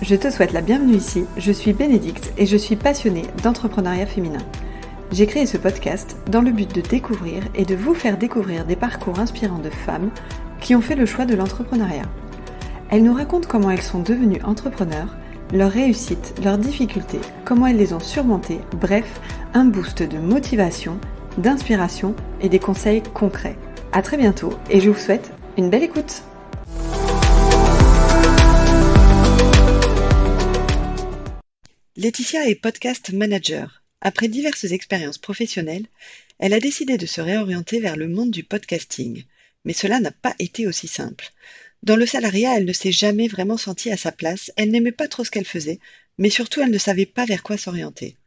Je te souhaite la bienvenue ici, je suis Bénédicte et je suis passionnée d'entrepreneuriat féminin. J'ai créé ce podcast dans le but de découvrir et de vous faire découvrir des parcours inspirants de femmes qui ont fait le choix de l'entrepreneuriat. Elles nous racontent comment elles sont devenues entrepreneurs, leurs réussites, leurs difficultés, comment elles les ont surmontées, bref, un boost de motivation, d'inspiration et des conseils concrets. À très bientôt et je vous souhaite une belle écoute. Laetitia est podcast manager. Après diverses expériences professionnelles, elle a décidé de se réorienter vers le monde du podcasting. Mais cela n'a pas été aussi simple. Dans le salariat, elle ne s'est jamais vraiment sentie à sa place, elle n'aimait pas trop ce qu'elle faisait, mais surtout elle ne savait pas vers quoi s'orienter.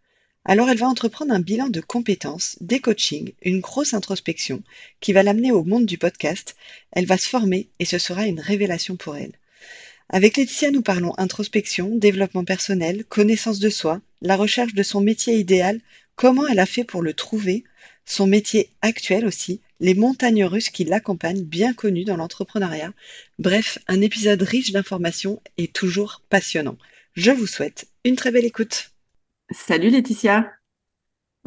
Alors elle va entreprendre un bilan de compétences, des coachings, une grosse introspection qui va l'amener au monde du podcast. Elle va se former et ce sera une révélation pour elle. Avec Laetitia, nous parlons introspection, développement personnel, connaissance de soi, la recherche de son métier idéal, comment elle a fait pour le trouver, son métier actuel aussi, les montagnes russes qui l'accompagnent, bien connues dans l'entrepreneuriat. Bref, un épisode riche d'informations et toujours passionnant. Je vous souhaite une très belle écoute. Salut Laetitia,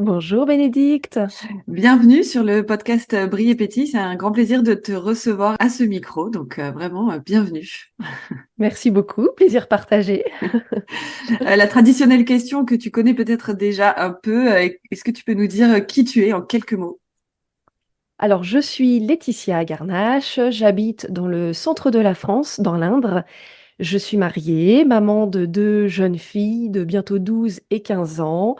Bonjour Bénédicte. bienvenue sur le podcast Brille et Pétille. C'est un grand plaisir de te recevoir à ce micro, donc vraiment bienvenue. Merci beaucoup, plaisir partagé. La traditionnelle question que tu connais peut-être déjà un peu, est-ce que tu peux nous dire qui tu es en quelques mots? Alors, je suis Laetitia Garnache, j'habite dans le centre de la France, dans l'Indre. Je suis mariée, maman de 2 jeunes filles de bientôt 12 et 15 ans.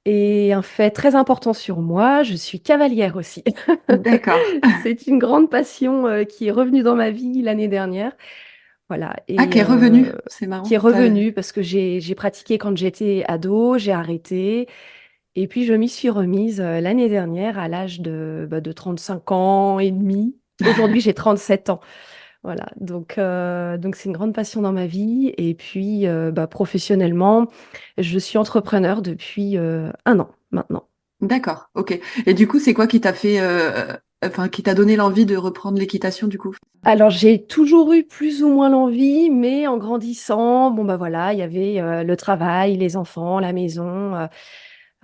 Et un fait très important sur moi, je suis cavalière aussi. D'accord. C'est une grande passion qui est revenue dans ma vie l'année dernière. Voilà, Ah, qui et est revenu, c'est qui marrant. est revenue parce que j'ai pratiqué quand j'étais ado, j'ai arrêté. Et puis je m'y suis remise, l'année dernière à l'âge de 35 ans et demi. Aujourd'hui, j'ai 37 ans. Voilà, donc c'est une grande passion dans ma vie et puis, professionnellement, je suis entrepreneur depuis, 1 an maintenant. D'accord, ok. Et du coup, c'est quoi qui t'a fait, enfin, qui t'a donné l'envie de reprendre l'équitation du coup? Alors j'ai toujours eu plus ou moins l'envie, mais en grandissant, bon, bah, voilà, il y avait, le travail, les enfants, la maison,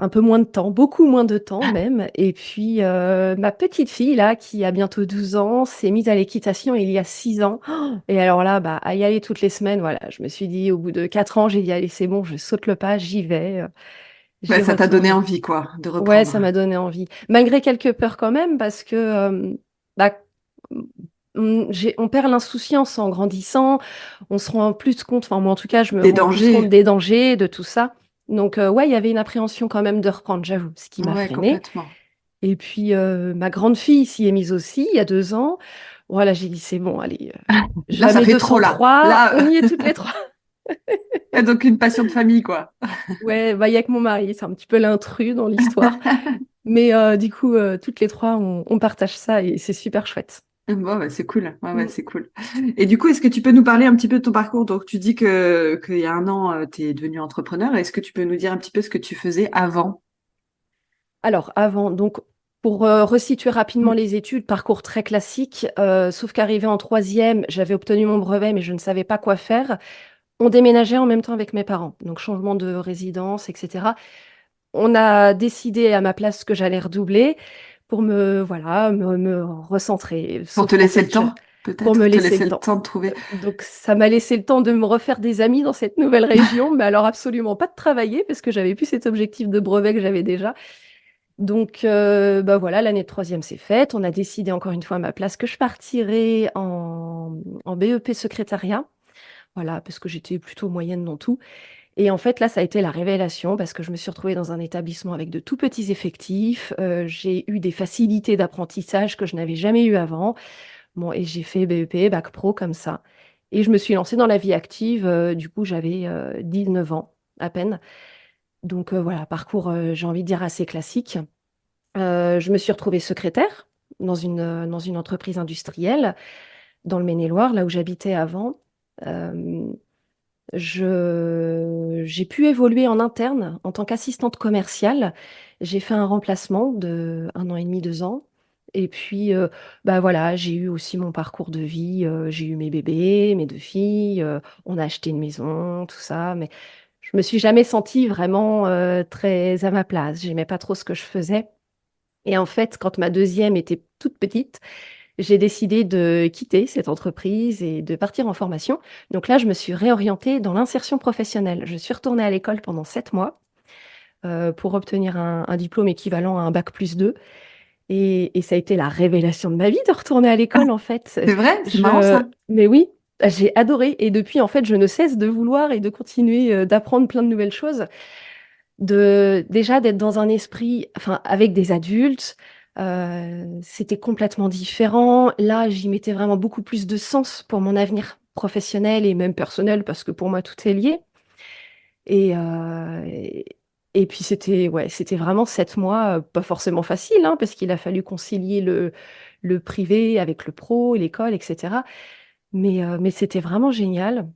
un peu moins de temps, beaucoup moins de temps même. Et puis, ma petite fille là, qui a bientôt 12 ans, s'est mise à l'équitation il y a 6 ans. Et alors là, bah, à y aller toutes les semaines, voilà, je me suis dit au bout de 4 ans, j'ai dit: «Allez, c'est bon, je saute le pas, j'y vais, Ouais, j'y ça t'a donné retourne». envie, quoi, de Ouais, reprendre. ça m'a donné envie. Malgré quelques peurs quand même parce que, bah, on perd l'insouciance en grandissant, on se rend plus compte, enfin moi en tout cas, je me Des rends plus compte dangers. des dangers, de tout ça. Donc, ouais, il y avait une appréhension quand même de reprendre, j'avoue, ce qui m'a Ouais, freinée. complètement. Et puis, ma grande fille s'y est mise aussi il y a 2 ans. Voilà, j'ai dit: «C'est bon, allez, Là, ça jamais fait trop là. 203, on Là, y est toutes les 3». donc une passion de famille, quoi. Ouais, bah, il y a que mon mari, c'est un petit peu l'intrus dans l'histoire. Mais, du coup, toutes les 3, on partage ça et c'est super chouette. Bon, bah, c'est cool. Ouais, ouais, Mmh. c'est cool. Et du coup, est-ce que tu peux nous parler un petit peu de ton parcours? Donc, tu dis que qu'il y a 1 an, tu es devenue entrepreneur. Est-ce que tu peux nous dire un petit peu ce que tu faisais avant? Alors avant, donc pour, resituer rapidement Mm. les études, parcours très classique, sauf qu'arrivée en troisième, j'avais obtenu mon brevet, mais je ne savais pas quoi faire. On déménageait en même temps avec mes parents, donc changement de résidence et cetera. On a décidé à ma place que j'allais redoubler pour me voilà, me recentrer, Pour te sauf qu'en laisser fait, le je temps, pour me peut-être? Te laisser laisser le le temps. temps de trouver. Donc ça m'a laissé le temps de me refaire des amis dans cette nouvelle région, mais alors absolument pas de travailler parce que j'avais plus cet objectif de brevet que j'avais déjà. Donc, bah, voilà, l'année de troisième s'est faite. On a décidé encore une fois à ma place que je partirais en BEP secrétariat. Voilà, parce que j'étais plutôt moyenne dans tout. Et en fait, là, ça a été la révélation parce que je me suis retrouvée dans un établissement avec de tout petits effectifs. J'ai eu des facilités d'apprentissage que je n'avais jamais eu avant. Bon, et j'ai fait BEP, bac pro comme ça. Et je me suis lancée dans la vie active. Du coup, j'avais 19 ans à peine. Donc, voilà, parcours, j'ai envie de dire assez classique. Je me suis retrouvée secrétaire dans une entreprise industrielle dans le Maine-et-Loire, là où j'habitais avant. Hem, j'ai pu évoluer en interne en tant qu'assistante commerciale. J'ai fait un remplacement de 1 an et demi, 2 ans Et puis, bah, voilà, j'ai eu aussi mon parcours de vie, j'ai eu mes bébés, mes 2 filles, on a acheté une maison, tout ça, mais je me suis jamais sentie vraiment, très à ma place. J'aimais pas trop ce que je faisais et en fait, quand ma deuxième était toute petite, j'ai décidé de quitter cette entreprise et de partir en formation. Donc là, je me suis réorientée dans l'insertion professionnelle. Je suis retournée à l'école pendant 7 mois, pour obtenir un diplôme équivalent à un bac+2 et ça a été la révélation de ma vie de retourner à Ah, l'école, en fait. c'est vrai? C'est marrant Je ça. mais oui, j'ai adoré et depuis, en fait, je ne cesse de vouloir et de continuer, d'apprendre plein de nouvelles choses. Déjà d'être dans un esprit enfin, avec des adultes, c'était complètement différent. Là, j'y mettais vraiment beaucoup plus de sens pour mon avenir professionnel et même personnel parce que pour moi, tout est lié et puis c'était ouais, c'était vraiment 7 mois, pas forcément facile, hein, parce qu'il a fallu concilier le privé avec le pro, l'école et cetera. Mais c'était vraiment génial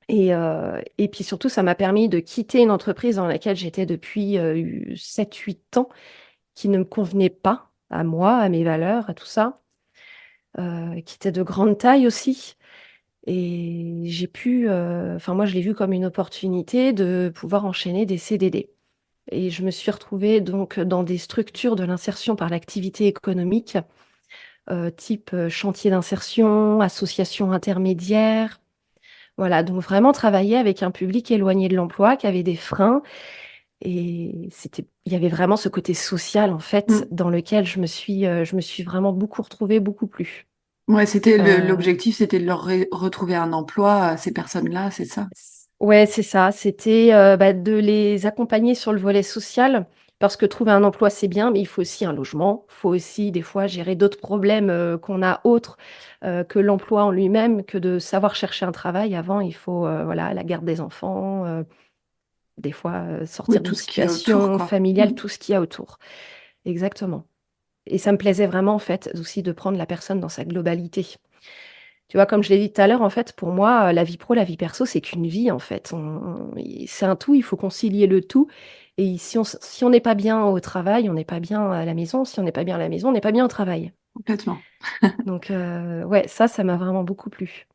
et puis surtout, ça m'a permis de quitter une entreprise dans laquelle j'étais depuis, 7-8 ans, qui ne me convenait pas à moi, à mes valeurs, à tout ça, qui était de grande taille aussi et j'ai pu, enfin moi, je l'ai vu comme une opportunité de pouvoir enchaîner des CDD. Et je me suis retrouvée donc dans des structures de l'insertion par l'activité économique, type, chantier d'insertion, association intermédiaire. Voilà, donc vraiment travailler avec un public éloigné de l'emploi, qui avait des freins et il y avait vraiment ce côté social, en fait, Mm. dans lequel je me suis vraiment beaucoup retrouvée, beaucoup plu. Ouais, Heu, l'objectif, c'était de leur retrouver un emploi à ces personnes-là, c'est ça? ouais, c'est ça, c'était, bah, de les accompagner sur le volet social parce que trouver un emploi, c'est bien, mais il faut aussi un logement. Il faut aussi des fois gérer d'autres problèmes, qu'on a autres, que l'emploi en lui-même, que de savoir chercher un travail. Avant, il faut, voilà, la garde des enfants, des fois, Oui, sortir tout d'une ce qu'il y a autour, situation quoi. familiale, Mm. tout ce qu'il y a autour. Exactement et ça me plaisait vraiment, en fait, aussi de prendre la personne dans sa globalité. Tu vois, comme je l'ai dit tout à l'heure, en fait, pour moi, la vie pro, la vie perso, c'est qu'une vie, en fait. C'est un tout, il faut concilier le tout et si on n'est pas bien au travail, on n'est pas bien à la maison. Si on n'est pas bien à la maison, on n'est pas bien au travail. Complètement. Donc ouais, ça m'a vraiment beaucoup plu.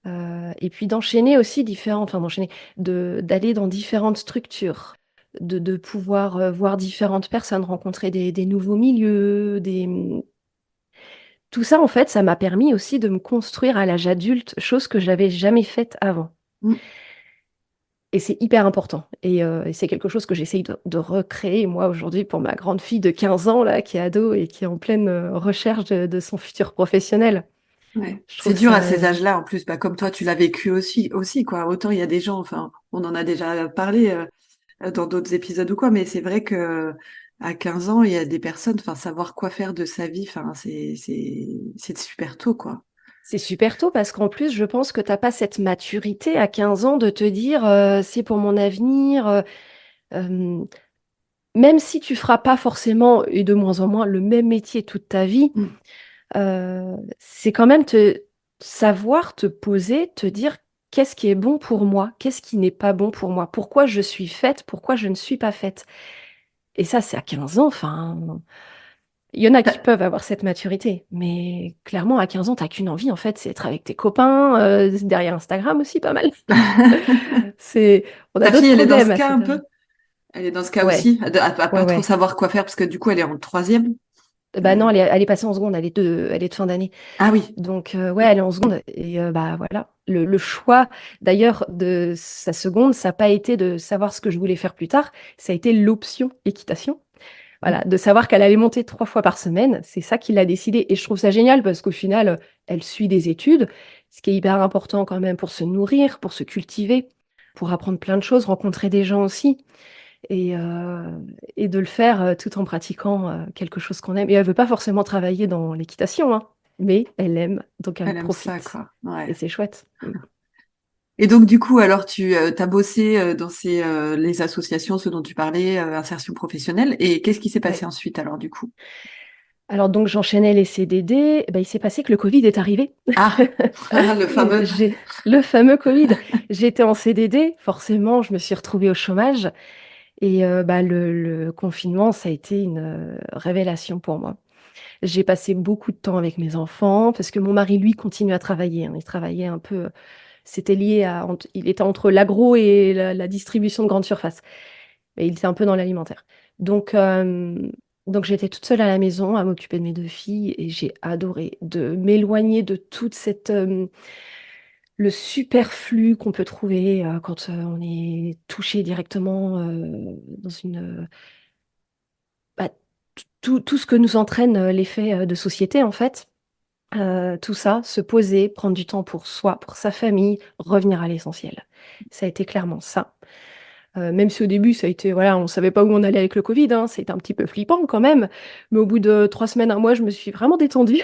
Et puis d'enchaîner aussi d'enchaîner, de d'aller dans différentes structures, de pouvoir, voir différentes personnes, rencontrer des nouveaux milieux, tout ça, en fait, ça m'a permis aussi de me construire à l'âge adulte, chose que j'avais jamais faite avant Mm. et c'est hyper important et c'est quelque chose que j'essaye de recréer, moi, aujourd'hui, pour ma grande fille de 15 ans, là, qui est ado et qui est en pleine, recherche de son futur professionnel. Ouais. Je C'est trouve dur à ça ces âges-là, en plus, bah, comme toi, tu l'as vécu aussi, quoi. Autant il y a des gens, enfin, on en a déjà parlé dans d'autres épisodes ou quoi, mais c'est vrai que à 15 ans, il y a des personnes, enfin, savoir quoi faire de sa vie, enfin, c'est super tôt, quoi. c'est super tôt parce qu'en plus, je pense que tu as pas cette maturité à 15 ans de te dire, «C'est pour mon avenir», hem, même si tu feras pas forcément et de moins en moins le même métier toute ta vie. Mm. C'est quand même te savoir te poser, te dire: «Qu'est-ce qui est bon pour moi? Qu'est-ce qui n'est pas bon pour moi? Pourquoi je suis faite? Pourquoi je ne suis pas faite?» et ça, c'est à 15 ans, enfin, il y en a qui peuvent avoir cette maturité, mais clairement à 15 ans, tu as qu'une envie en fait, c'est être avec tes copains, derrière Instagram aussi pas mal. C'est on a Ta d'autres fille, elle est dans ce problèmes à cas un cet âge. peu? Elle est dans ce cas Ouais, aussi, à ouais, pas trop ouais. savoir quoi faire, parce que du coup, elle est en troisième. Bah, Euh, non, elle est passée en seconde, elle est de fin d'année. Ah oui, Donc ouais, elle est en seconde et bah, voilà. Le choix d'ailleurs de sa seconde, ça a pas été de savoir ce que je voulais faire plus tard, ça a été l'option équitation. Voilà, de savoir qu'elle allait monter 3 fois par semaine, c'est ça qui l'a décidé et je trouve ça génial parce qu'au final, elle suit des études, ce qui est hyper important quand même pour se nourrir, pour se cultiver, pour apprendre plein de choses, rencontrer des gens aussi et heu et de le faire, tout en pratiquant, quelque chose qu'on aime et elle veut pas forcément travailler dans l'équitation, hein, mais elle aime, donc elle elle aime ça, profite quoi. Ouais. et c'est chouette. Mmh. Et donc, du coup, alors, tu as bossé dans les associations, ce dont tu parlais, insertion professionnelle. Et qu'est-ce qui s'est Ouais. passé ensuite, alors, du coup? Alors donc j'enchaînais les CDD, bah, il s'est passé que le covid est arrivé. Ah, le fameux. J'ai le fameux covid. J'étais en CDD, forcément je me suis retrouvée au chômage et bah, le confinement ça a été une, révélation pour moi. J'ai passé beaucoup de temps avec mes enfants parce que mon mari, lui, continue à travailler, hein. Il travaillait un peu, c'était lié à, il était entre l'agro et la distribution de grande surface. Et il était un peu dans l'alimentaire. Donc, j'étais toute seule à la maison à m'occuper de mes deux filles et j'ai adoré de m'éloigner de toute cette, le superflu qu'on peut trouver quand on est touché directement dans une, bah, tout ce que nous entraîne l'effet de société en fait. Tout ça, se poser, prendre du temps pour soi, pour sa famille, revenir à l'essentiel. Ça a été clairement ça. Même si au début ça a été voilà, on savait pas où on allait avec le covid, hein, c'était un petit peu flippant quand même, mais au bout de 3 semaines, 1 mois, je me suis vraiment détendue.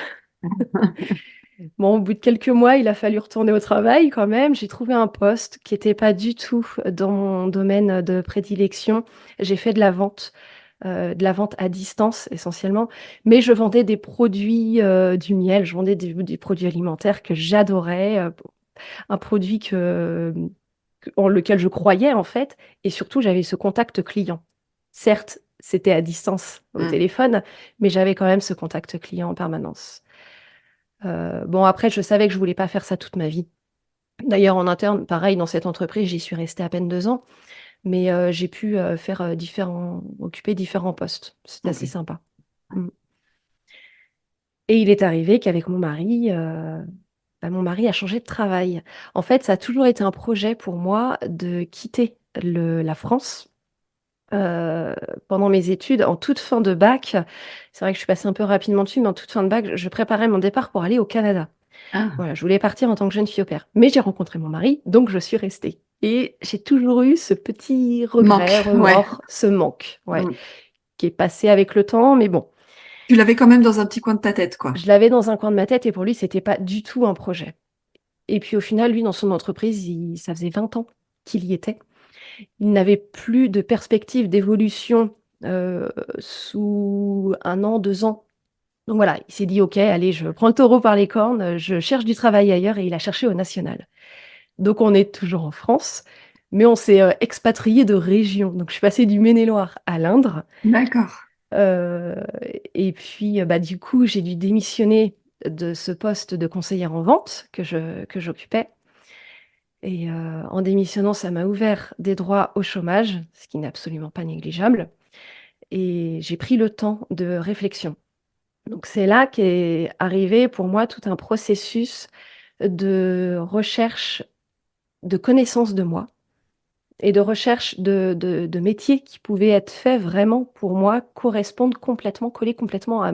Bon, au bout de quelques mois, il a fallu retourner au travail quand même. J'ai trouvé un poste qui était pas du tout dans mon domaine de prédilection. J'ai fait de la vente à distance essentiellement, mais je vendais des produits, du miel, je vendais des produits alimentaires que j'adorais, un produit en lequel je croyais en fait et surtout j'avais ce contact client. Certes, c'était à distance au Mm. téléphone, mais j'avais quand même ce contact client en permanence. Bon après je savais que je voulais pas faire ça toute ma vie. D'ailleurs en interne, pareil dans cette entreprise, j'y suis restée à peine 2 ans, mais j'ai pu, faire, occuper différents postes. C'était Ok. assez sympa. Mmh. Et il est arrivé qu'avec mon mari, mon mari a changé de travail. En fait, ça a toujours été un projet pour moi de quitter la France, heu, pendant mes études. En toute fin de bac, c'est vrai que je suis passée un peu rapidement dessus, mais en toute fin de bac, je préparais mon départ pour aller au Canada. Ah, Voilà, je voulais partir en tant que jeune fille au pair. Mais j'ai rencontré mon mari, donc je suis restée. Et j'ai toujours eu ce petit regret, manque, ouais. remords, ce manque, ouais, Mm. qui est passé avec le temps, mais bon, Tu l'avais quand même dans un petit coin de ta tête, quoi. je l'avais dans un coin de ma tête et pour lui, c'était pas du tout un projet. Et puis au final, lui, dans son entreprise, ça faisait 20 ans qu'il y était. Il n'avait plus de perspective d'évolution sous 1 an, 2 ans. Donc voilà, il s'est dit: «OK, allez, je prends le taureau par les cornes, je cherche du travail ailleurs» et il a cherché au national. Donc on est toujours en France, mais on s'est, expatriés de région. Donc je suis passée du Maine-et-Loire à l'Indre, D'accord. heu et puis, du coup, j'ai dû démissionner de ce poste de conseillère en vente que j'occupais et en démissionnant, ça m'a ouvert des droits au chômage, ce qui n'est absolument pas négligeable et j'ai pris le temps de réflexion. Donc c'est là qu'est arrivé pour moi tout un processus de recherche de connaissance de moi et de recherche de métiers qui pouvaient être faits vraiment pour moi, correspondre complètement, coller complètement à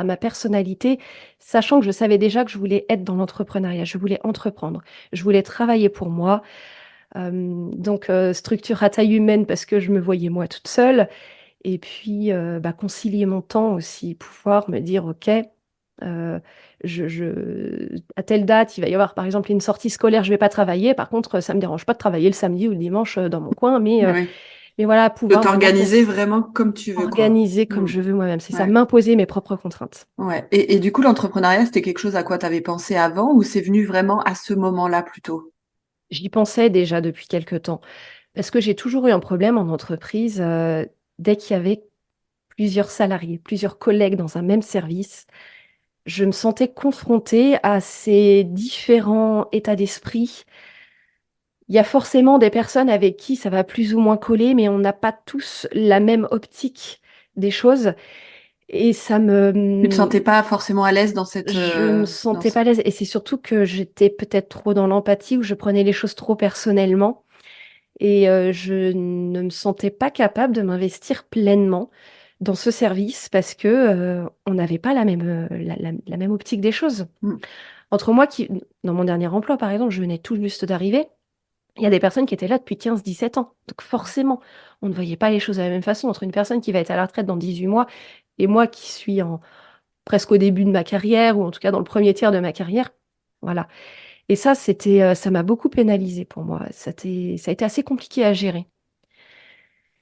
ma personnalité, sachant que je savais déjà que je voulais être dans l'entrepreneuriat, je voulais entreprendre, je voulais travailler pour moi. Donc structure à taille humaine parce que je me voyais moi toute seule et puis, concilier mon temps aussi, pouvoir me dire: «OK, heu, à telle date, il va y avoir par exemple une sortie scolaire, je vais pas travailler. Par contre, ça me dérange pas de travailler le samedi ou le dimanche, dans mon coin, Oui. mais voilà, De pouvoir vraiment t'organiser vraiment comme tu veux, quoi. organiser comme Mm. je veux moi-même. C'est ça, Ouais. m'imposer mes propres contraintes. Ouais. Et du coup, l'entrepreneuriat, c'était quelque chose à quoi tu avais pensé avant ou c'est venu vraiment à ce moment-là plutôt? J'y pensais déjà depuis quelque temps parce que j'ai toujours eu un problème en entreprise, dès qu'il y avait plusieurs salariés, plusieurs collègues dans un même service. Je me sentais confrontée à ces différents états d'esprit. Il y a forcément des personnes avec qui ça va plus ou moins coller, mais on n'a pas tous la même optique des choses et Tu te sentais pas forcément à l'aise dans je me dans sentais pas à l'aise et c'est surtout que j'étais peut-être trop dans l'empathie ou je prenais les choses trop personnellement et je ne me sentais pas capable de m'investir pleinement dans ce service parce que, on n'avait pas la même, la même optique des choses. Mm. Entre moi qui dans mon dernier emploi, par exemple, je venais tout juste d'arriver, il y a des personnes qui étaient là depuis 15, 17 ans. Donc forcément, on ne voyait pas les choses de la même façon entre une personne qui va être à la retraite dans 18 mois et moi qui suis presque au début de ma carrière ou en tout cas dans le premier tiers de ma carrière. Voilà et ça, ça m'a beaucoup pénalisée pour moi. Ça a été assez compliqué à gérer.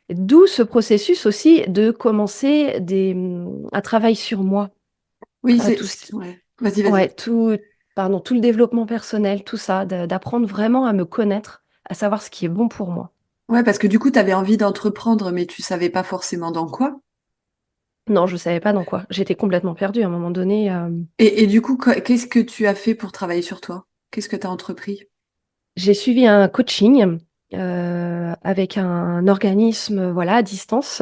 D'où ce processus aussi de commencer un travail sur moi, Oui, tout ce qui ouais. Vas-y, ouais, vas-y. tout le développement personnel, tout ça, d'apprendre vraiment à me connaître, à savoir ce qui est bon pour moi. Ouais, parce que du coup, tu avais envie d'entreprendre, mais tu savais pas forcément dans quoi. Non, je savais pas dans quoi. J'étais complètement perdue à un moment donné. Et du coup, qu'est-ce que tu as fait pour travailler sur toi? Qu'est-ce que tu as entrepris? J'ai suivi un coaching avec un organisme, voilà, à distance.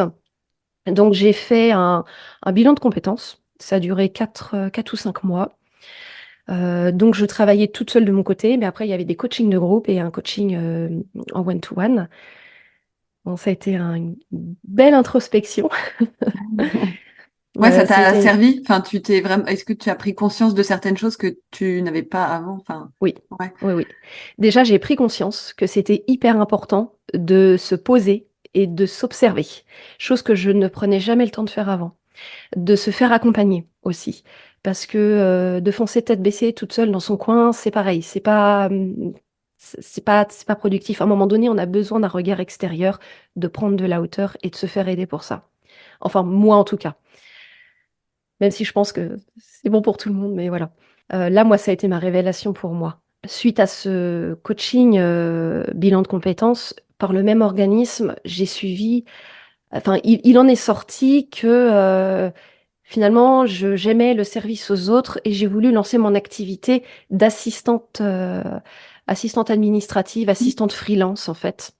Donc, j'ai fait un bilan de compétences. Ça a duré 4 ou 5 mois. Donc, je travaillais toute seule de mon côté, mais après, il y avait des coachings de groupe et un coaching en one-to-one. Bon, ça a été une belle introspection. Ouais, ça Ça a t'a été... servi? Enfin, tu t'es vraiment, est-ce que tu as pris conscience de certaines choses que tu n'avais pas avant? Enfin, Oui, ouais. oui, oui. Déjà, j'ai pris conscience que c'était hyper important de se poser et de s'observer, chose que je ne prenais jamais le temps de faire avant. De se faire accompagner aussi, parce que de foncer tête baissée toute seule dans son coin, c'est pareil, c'est pas productif. À un moment donné, on a besoin d'un regard extérieur, de prendre de la hauteur et de se faire aider pour ça. Enfin, moi en tout cas, même si je pense que c'est bon pour tout le monde, mais voilà. Là, moi, ça a été ma révélation pour moi. Suite à ce coaching bilan de compétences, par le même organisme, j'ai suivi, enfin, il en est sorti que finalement, j'aimais le service aux autres et j'ai voulu lancer mon activité d'assistante, assistante administrative, assistante freelance en fait,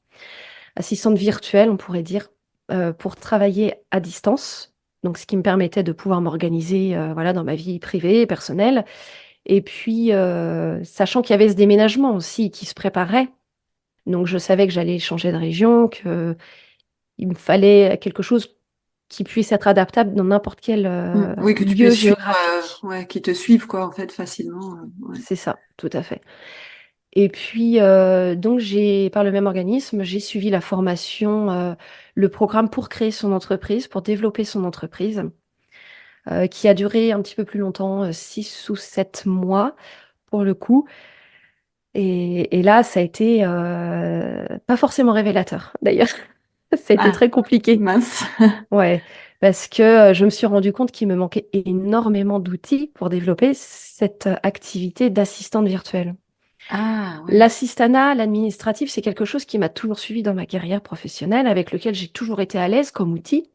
assistante virtuelle, on pourrait dire, pour travailler à distance. Donc, ce qui me permettait de pouvoir m'organiser, voilà, dans ma vie privée, personnelle. Et puis, sachant qu'il y avait ce déménagement aussi qui se préparait, donc je savais que j'allais changer de région, que il me fallait quelque chose qui puisse être adaptable dans n'importe quel Oui, que tu lieu puisses suivre, géographique. ouais, qui te suivent, quoi, en fait, facilement. Ouais. C'est ça, tout à fait. Et puis, donc, par le même organisme, j'ai suivi la formation, le programme pour créer son entreprise, pour développer son entreprise, qui a duré un petit peu plus longtemps, 6 ou 7 mois pour le coup. Et là, ça a été pas forcément révélateur, d'ailleurs. Ça a été Ah, très compliqué. mince. Ouais, parce que je me suis rendu compte qu'il me manquait énormément d'outils pour développer cette activité d'assistante virtuelle. Ah, ouais. L'assistanat, l'administratif, c'est quelque chose qui m'a toujours suivi dans ma carrière professionnelle, avec lequel j'ai toujours été à l'aise comme outil.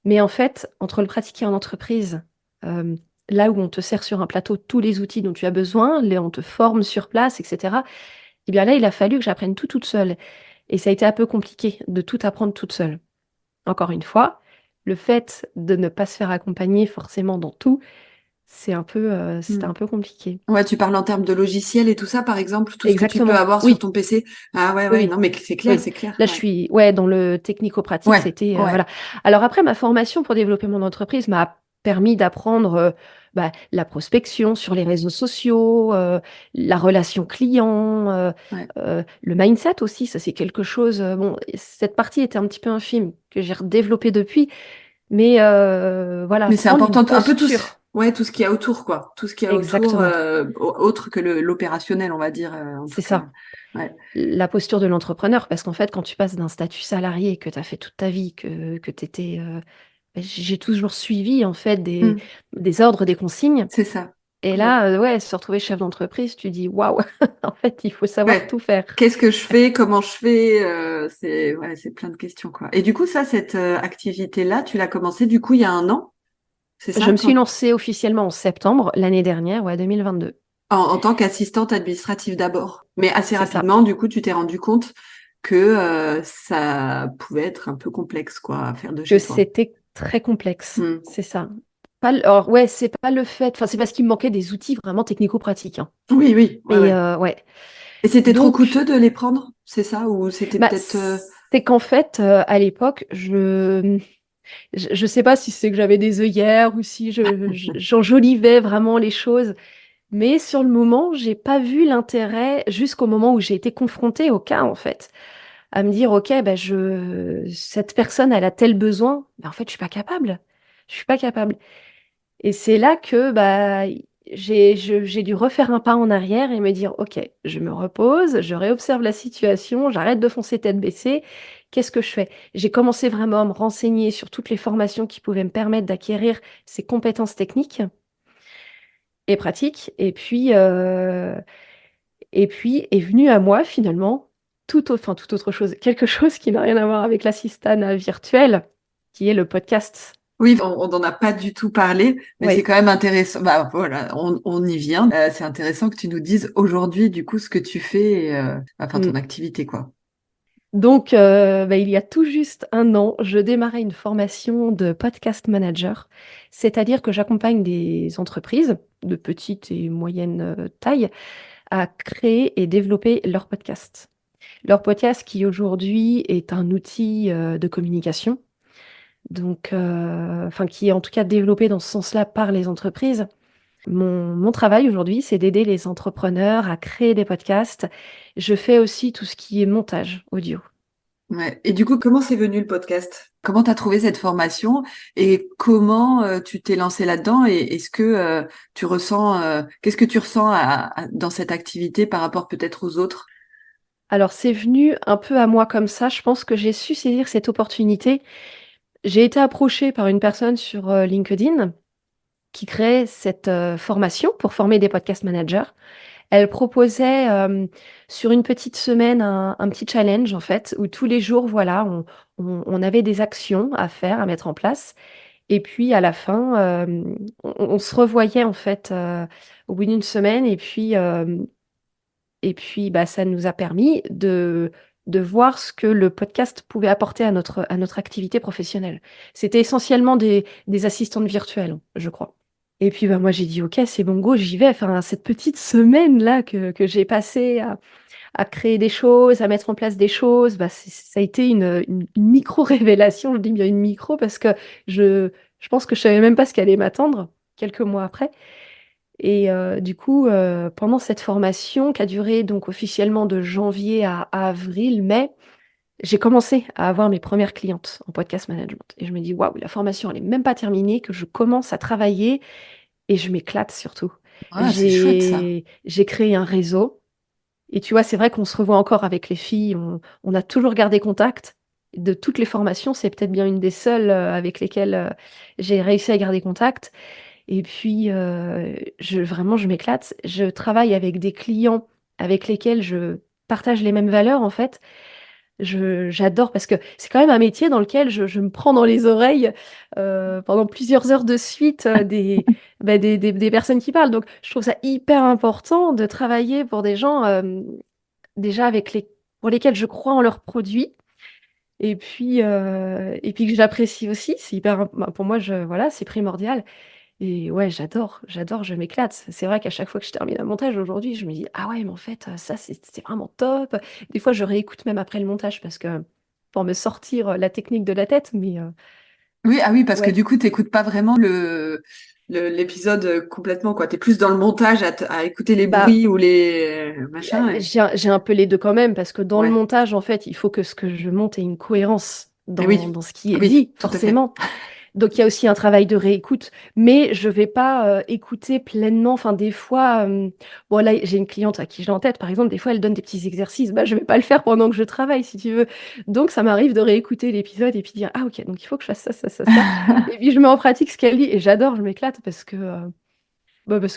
Mais en fait, entre le pratiquer en entreprise, euh, là où on te sert sur un plateau tous les outils dont tu as besoin, là, on te forme sur place, etc., eh bien là, il a fallu que j'apprenne tout toute seule. Et ça a été un peu compliqué de tout apprendre toute seule. Encore une fois, le fait de ne pas se faire accompagner forcément dans tout, c'était Hmm. un peu compliqué. Ouais, tu parles en termes de logiciels et tout ça, par exemple, tout ce que tu peux Exactement. avoir sur Oui, ton PC. Ah, ouais, oui, ouais, oui. non, mais c'est clair, Oui. c'est clair. Là, je Ouais, suis ouais, dans le technico-pratique, ouais, c'était ouais. voilà. Alors après, ma formation pour développer mon entreprise m'a permis d'apprendre la prospection sur les réseaux sociaux, la relation client, Ouais. le mindset aussi. Ça, c'est quelque chose. Bon, cette partie était un petit peu infime que j'ai redéveloppée depuis, mais voilà, Mais c'est prendre une important, un peu posture. ouais, tout ce qu'il y a autour, quoi. Tout ce qu'il y a autour, Exactement. autre que l'opérationnel, on va dire, en tout C'est cas. ça. Ouais. La posture de l'entrepreneur, parce qu'en fait, quand tu passes d'un statut salarié que tu as fait toute ta vie, que tu étais... j'ai toujours suivi, en fait, Hmm. des ordres, des consignes. C'est ça. Et Ouais. là, ouais, se retrouver chef d'entreprise, tu dis, waouh, en fait, il faut savoir Ouais. tout faire. Qu'est-ce que je fais? Comment je fais? C'est ouais, c'est plein de questions, quoi. Et du coup, ça, cette activité-là, tu l'as commencé du coup il y a un an, c'est Je ça? me suis lancée officiellement en septembre l'année dernière, ouais, 2022. En tant qu'assistante administrative d'abord. Mais assez C'est ça. rapidement, du coup, tu t'es rendu compte que ça pouvait être un peu complexe, quoi, à faire de Que chez toi. c'était très complexe, Hmm. c'est ça. Alors, ouais, c'est pas le fait, enfin, c'est parce qu'il me manquait des outils vraiment technico-pratiques, hein. Oui, oui, ouais, Et ouais. ouais. Et c'était trop Donc, coûteux de les prendre, c'est ça? Ou c'était bah, peut-être... c'est qu'en fait, à l'époque, je sais pas si c'est que j'avais des œillères ou si j'enjolivais vraiment les choses, mais sur le moment, j'ai pas vu l'intérêt jusqu'au moment où j'ai été confrontée au cas, en fait, à me dire, ok, bah, cette personne, elle a tel besoin, mais en fait, je suis pas capable. Je suis pas capable. Et c'est là que bah, j'ai dû refaire un pas en arrière et me dire, OK, je me repose, je réobserve la situation, j'arrête de foncer tête baissée. Qu'est-ce que je fais? J'ai commencé vraiment à me renseigner sur toutes les formations qui pouvaient me permettre d'acquérir ces compétences techniques et pratiques. Et puis est venu à moi finalement toute autre chose, quelque chose qui n'a rien à voir avec l'assistanat virtuel, qui est le podcast. Oui, on n'en a pas du tout parlé, mais c'est Oui. quand même intéressant. Bah voilà, on y vient. C'est intéressant que tu nous dises aujourd'hui, du coup, ce que tu fais, enfin ton Mm. activité, quoi. Donc, il y a tout juste un an, je démarrais une formation de podcast manager, c'est-à-dire que j'accompagne des entreprises de petite et moyenne taille à créer et développer leur podcast. Leur podcast qui aujourd'hui est un outil de communication, donc, enfin qui est en tout cas développé dans ce sens-là par les entreprises. Mon travail aujourd'hui, c'est d'aider les entrepreneurs à créer des podcasts. Je fais aussi tout ce qui est montage audio. Ouais. Et du coup, comment c'est venu le podcast? Comment tu as trouvé cette formation et comment tu t'es lancé là-dedans et est-ce que tu ressens, qu'est-ce que tu ressens dans cette activité par rapport peut-être aux autres? Alors c'est venu un peu à moi comme ça, je pense que j'ai su saisir cette opportunité. J'ai été approchée par une personne sur, LinkedIn qui créait cette, formation pour former des podcast managers. Elle proposait, sur une petite semaine un petit challenge en fait, où tous les jours, voilà, on avait des actions à faire, à mettre en place et puis à la fin, on se revoyait en fait, au bout d'une semaine et puis, bah, ça nous a permis de voir ce que le podcast pouvait apporter à notre activité professionnelle. C'était essentiellement des assistantes virtuelles, hein, je crois. Et puis, bah, moi, j'ai dit: «OK, c'est bon, go, j'y vais». Enfin, cette petite semaine-là que j'ai passée à créer des choses, à mettre en place des choses, bah, ça a été une micro révélation. Je dis bien une micro parce que je je pense que je savais même pas ce qui allait m'attendre quelques mois après. Et du coup, pendant cette formation qui a duré donc officiellement de janvier à avril, mai, j'ai commencé à avoir mes premières clientes en podcast management et je me dis: «Waouh, la formation elle est même pas terminée, que je commence à travailler et je m'éclate surtout». Ah, c'est chouette ça. J'ai créé un réseau et tu vois, c'est vrai qu'on se revoit encore avec les filles, on a toujours gardé contact. De toutes les formations, c'est peut-être bien une des seules, avec lesquelles, j'ai réussi à garder contact et puis, je m'éclate. Je travaille avec des clients avec lesquels je partage les mêmes valeurs, en fait. Je j'adore parce que c'est quand même un métier dans lequel je me prends dans les oreilles, pendant plusieurs heures de suite, des personnes qui parlent. Donc je trouve ça hyper important de travailler pour des gens, déjà avec les pour lesquels je crois en leurs produits et puis que j'apprécie aussi. C'est hyper imp bah, pour moi, voilà, c'est primordial. Et ouais, j'adore, je m'éclate. C'est vrai qu'à chaque fois que je termine un montage aujourd'hui, je me dis: «Ah ouais, mais en fait, ça c'est vraiment top». Des fois, je réécoute même après le montage parce que pour me sortir, la technique de la tête, mais Oui, ah oui, parce que ouais. du coup, t'écoutes pas vraiment l'épisode complètement, quoi. T'es plus dans le montage à écouter les Bah, bruits ou les machins. j'ai un peu les 2 quand même parce que dans le Ouais. montage, en fait, il faut que ce que je monte ait une cohérence Et dans oui, ce qui est oui, dit, tout à fait. forcément. Donc il y a aussi un travail de réécoute, mais je vais pas, écouter pleinement. Enfin, des fois, bon là, j'ai une cliente à qui j'ai en tête, par exemple, des fois, elle donne des petits exercices. Bah, je vais pas le faire pendant que je travaille, si tu veux. Donc ça m'arrive de réécouter l'épisode et puis dire: «Ah OK, donc il faut que je fasse ça, ça, ça, ça» et puis je mets en pratique ce qu'elle dit et j'adore, je m'éclate parce que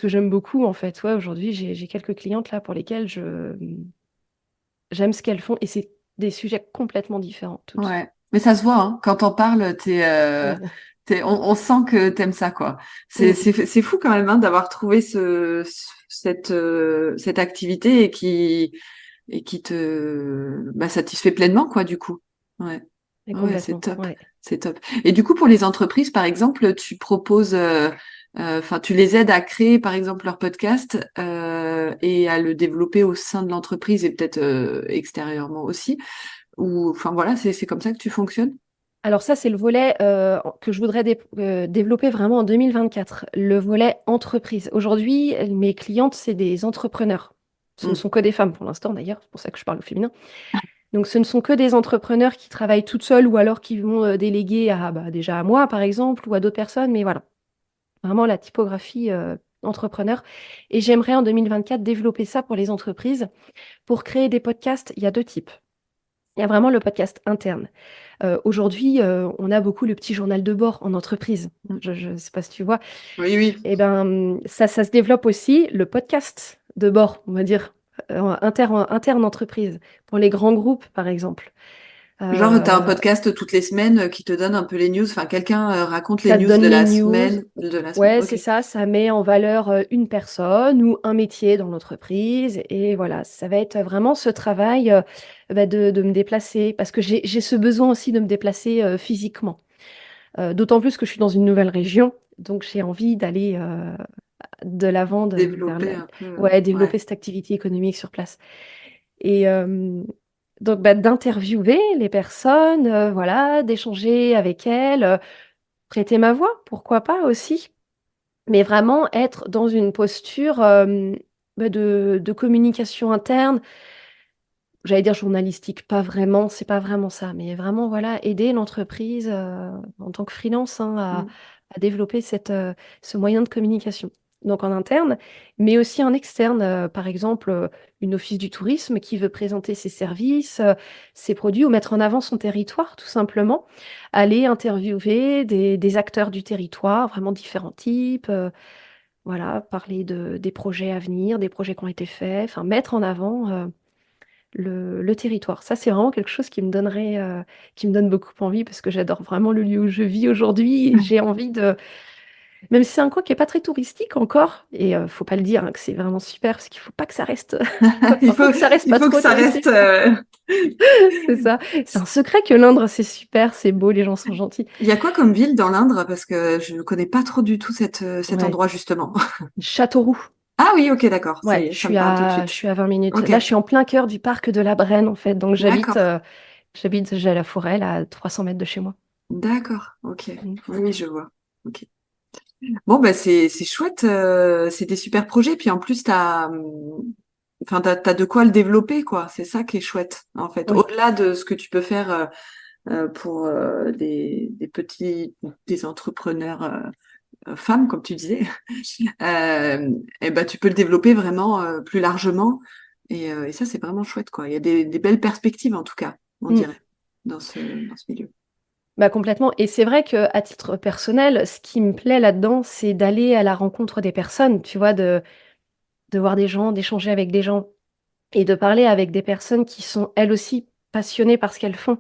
j'aime beaucoup, en fait. Ouais, aujourd'hui, j'ai quelques clientes là pour lesquelles j'aime ce qu'elles font et c'est des sujets complètement différents toutes. Ouais. Mais ça se voit, hein. Quand on parle, on sent que t'aimes ça, quoi. Mmh. C'est fou quand même, hein, d'avoir trouvé cette activité et qui te bah, satisfait pleinement, quoi, du coup. Ouais. Et Ouais, c'est complètement, top. ouais. C'est top. Et du coup, pour les entreprises, par exemple, tu proposes, enfin, tu les aides à créer, par exemple, leur podcast, et à le développer au sein de l'entreprise et peut-être, extérieurement aussi. Ou, enfin, voilà, c'est comme ça que tu fonctionnes? Alors ça, c'est le volet, que je voudrais développer vraiment en 2024, le volet entreprise. Aujourd'hui, mes clientes, c'est des entrepreneurs. Ce ne Mm. sont que des femmes pour l'instant d'ailleurs, c'est pour ça que je parle au féminin. Donc ce ne sont que des entrepreneurs qui travaillent toutes seules ou alors qui vont, déléguer à, bah, déjà à moi par exemple ou à d'autres personnes, mais voilà, vraiment la typographie, entrepreneur et j'aimerais en 2024 développer ça pour les entreprises. Pour créer des podcasts, il y a 2 types. Il y a vraiment le podcast interne. Aujourd'hui, on a beaucoup le petit journal de bord en entreprise. Mm. Je sais pas si tu vois? Oui, oui. Et ben, ça se développe aussi, le podcast de bord, on va dire, interne entreprise, pour les grands groupes, par exemple. Genre, tu as un Euh, podcast toutes les semaines qui te donne un peu les news. Enfin, quelqu'un raconte les Ça te news donne de les la news. semaine. De la semaine. Ouais, c'est Ok. ça. Ça met en valeur une personne ou un métier dans l'entreprise. Et voilà, ça va être vraiment ce travail de me déplacer parce que j'ai ce besoin aussi de me déplacer physiquement. D'autant plus que je suis dans une nouvelle région. Donc, j'ai envie d'aller de l'avant, vers Développer un peu. ouais, Ouais. développer cette activité économique sur place. Et donc, bah, d'interviewer les personnes, voilà, d'échanger avec elles, prêter ma voix, pourquoi pas aussi. Mais vraiment être dans une posture, de communication interne, j'allais dire journalistique, pas vraiment, c'est pas vraiment ça, mais vraiment, voilà, aider l'entreprise, en tant que freelance, hein, Mm. à développer ce moyen de communication. Donc en interne, mais aussi en externe, par exemple, une office du tourisme qui veut présenter ses services, ses produits ou mettre en avant son territoire, tout simplement. Aller interviewer des acteurs du territoire, vraiment différents types, voilà, parler des projets à venir, des projets qui ont été faits, enfin mettre en avant le territoire. Ça, c'est vraiment quelque chose qui me donne beaucoup envie parce que j'adore vraiment le lieu où je vis aujourd'hui. Et j'ai envie de, même si c'est un coin qui est pas très touristique encore, et faut pas le dire hein, que c'est vraiment super parce qu'il faut pas que ça reste, Il enfin, faut faut, que ça reste il pas faut que trop ça reste. touristique. C'est ça. C'est un secret que l'Indre, c'est super, c'est beau, les gens sont gentils. Il y a quoi comme ville dans l'Indre? Parce que je ne connais pas trop du tout cet Ouais. endroit, justement. Châteauroux. Ah oui, ok, d'accord. Ça Ouais, y est, ça me parle tout de je suite. suis à 20 minutes. Ok, Là, je suis en plein cœur du parc de la Brenne, en fait. Donc, d'accord. j'ai la forêt, là, à 300 mètres de chez moi. D'accord, ok. Mm. Oui, oui, je vois. Ok. Bon, bah, c'est chouette. C'est des super projets. Puis en plus, enfin, t'as de quoi le développer, quoi. C'est ça qui est chouette, en fait. Oui. Au-delà de ce que tu peux faire pour des entrepreneurs femmes, comme tu disais, et ben, tu peux le développer vraiment plus largement. Et ça, c'est vraiment chouette, quoi. Il y a des belles perspectives, en tout cas, on Mm. dirait, dans ce milieu. Bah, complètement. Et c'est vrai qu'à titre personnel, ce qui me plaît là-dedans, c'est d'aller à la rencontre des personnes, tu vois, de voir des gens, d'échanger avec des gens et de parler avec des personnes qui sont elles aussi passionnées par ce qu'elles font.